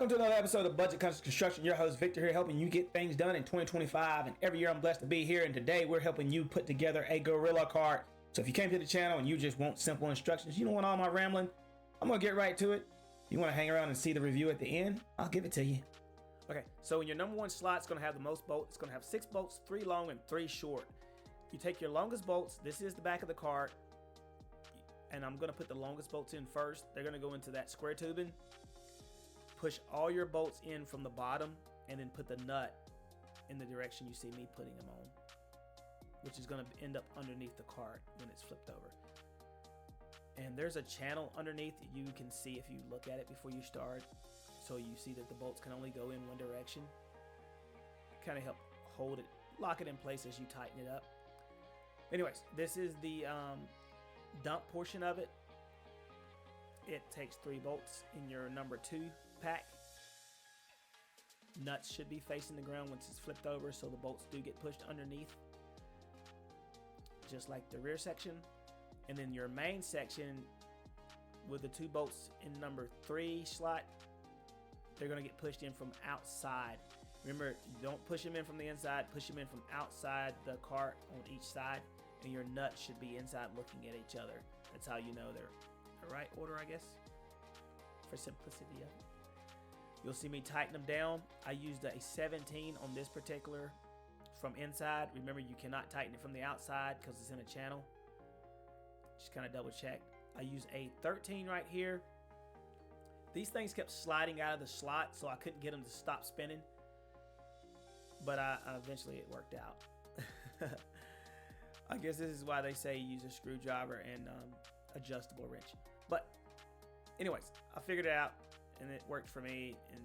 Welcome to another episode of Budget Conscious Construction. Your host Victor here, helping you get things done in 2025. And every year I'm blessed to be here. And today we're helping you put together a gorilla cart. So if you came to the channel and you just want simple instructions, you don't want all my rambling, I'm gonna get right to it. You want to hang around and see the review at the end? I'll give it to you. Okay, so in your number one slot, it's gonna have the most bolts. It's gonna have 6 bolts, 3 long and 3 short. You take your longest bolts. This is the back of the cart, and I'm gonna put the longest bolts in first. They're gonna go into that square tubing. Push all your bolts in from the bottom and then put the nut in the direction you see me putting them on, which is going to end up underneath the cart when it's flipped over. And there's a channel underneath that you can see if you look at it before you start, so you see that the bolts can only go in one direction. Kind of help hold it, lock it in place as you tighten it up. Anyways, this is the dump portion of it. It takes 3 bolts in your number 2 pack. Nuts should be facing the ground once it's flipped over, so the bolts do get pushed underneath, just like the rear section. And then your main section with the 2 bolts in number 3 slot, they're going to get pushed in from outside. Remember, you don't push them in from the inside, push them in from outside the cart on each side, and your nuts should be inside looking at each other. That's how you know they're the right order, I guess, for simplicity of it. You'll see me tighten them down. I used a 17 on this particular from inside. Remember, you cannot tighten it from the outside because it's in a channel. Just kind of double check. I used a 13 right here. These things kept sliding out of the slot, so I couldn't get them to stop spinning, but eventually it worked out. I guess this is why they say use a screwdriver and adjustable wrench. But anyways, I figured it out and it worked for me, and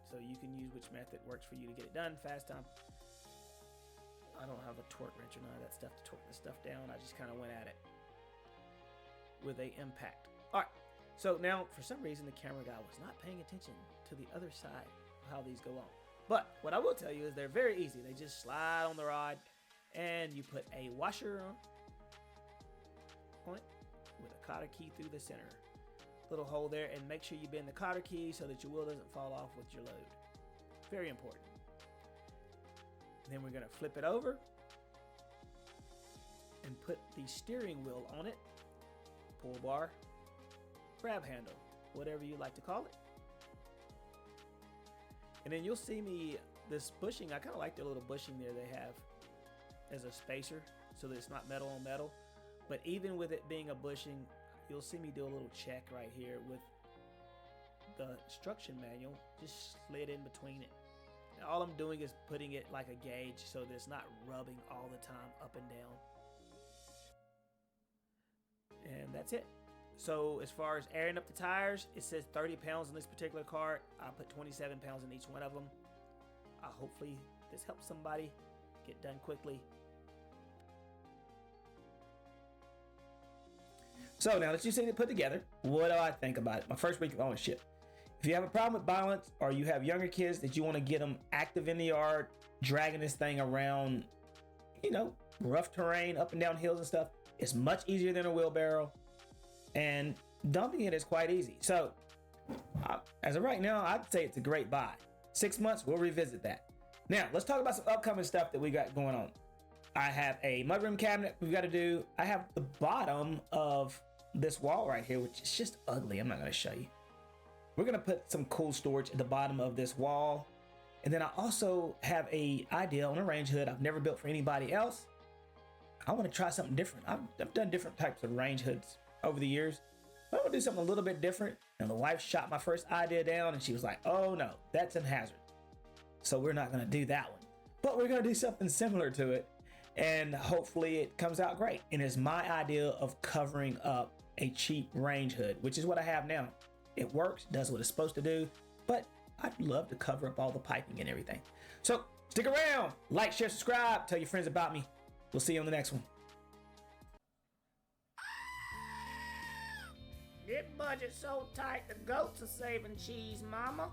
so you can use which method works for you to get it done fast time. I don't have a torque wrench or none of that stuff to torque this stuff down. I just kind of went at it with a impact. All right, so now for some reason the camera guy was not paying attention to the other side of how these go on. But what I will tell you is they're very easy. They just slide on the rod, and you put a washer on it with a cotter key through the center. Little hole there, and make sure you bend the cotter key so that your wheel doesn't fall off with your load. Very important. And then we're going to flip it over and put the steering wheel on it, pull bar, grab handle, whatever you like to call it. And then you'll see me, this bushing, I kind of like the little bushing there they have as a spacer so that it's not metal on metal. But even with it being a bushing, you'll see me do a little check right here with the instruction manual just slid in between it. Now, all I'm doing is putting it like a gauge so that it's not rubbing all the time up and down. And that's it. So as far as airing up the tires, it says 30 pounds in this particular cart. I put 27 pounds in each one of them. Hopefully this helps somebody get done quickly. So now that you see it put together, what do I think about it? My first week of ownership. If you have a problem with balance, or you have younger kids that you want to get them active in the yard, dragging this thing around, rough terrain, up and down hills and stuff, it's much easier than a wheelbarrow, and dumping it is quite easy. So as of right now, I'd say it's a great buy. 6 months, we'll revisit that. Now let's talk about some upcoming stuff that we got going on. I have a mudroom cabinet we've got to do. I have the bottom of this wall right here, which is just ugly. I'm not going to show you. We're going to put some cool storage at the bottom of this wall. And then I also have a idea on a range hood I've never built for anybody else. I want to try something different. I've done different types of range hoods over the years, but I want to do something a little bit different. And the wife shot my first idea down, and she was like, oh no, that's a hazard. So we're not going to do that one, but we're going to do something similar to it. And hopefully it comes out great. And it's my idea of covering up a cheap range hood, which is what I have now. It works, does what it's supposed to do, but I'd love to cover up all the piping and everything. So stick around, like, share, subscribe, tell your friends about me. We'll see you on the next one. This budget's so tight, the goats are saving cheese, mama.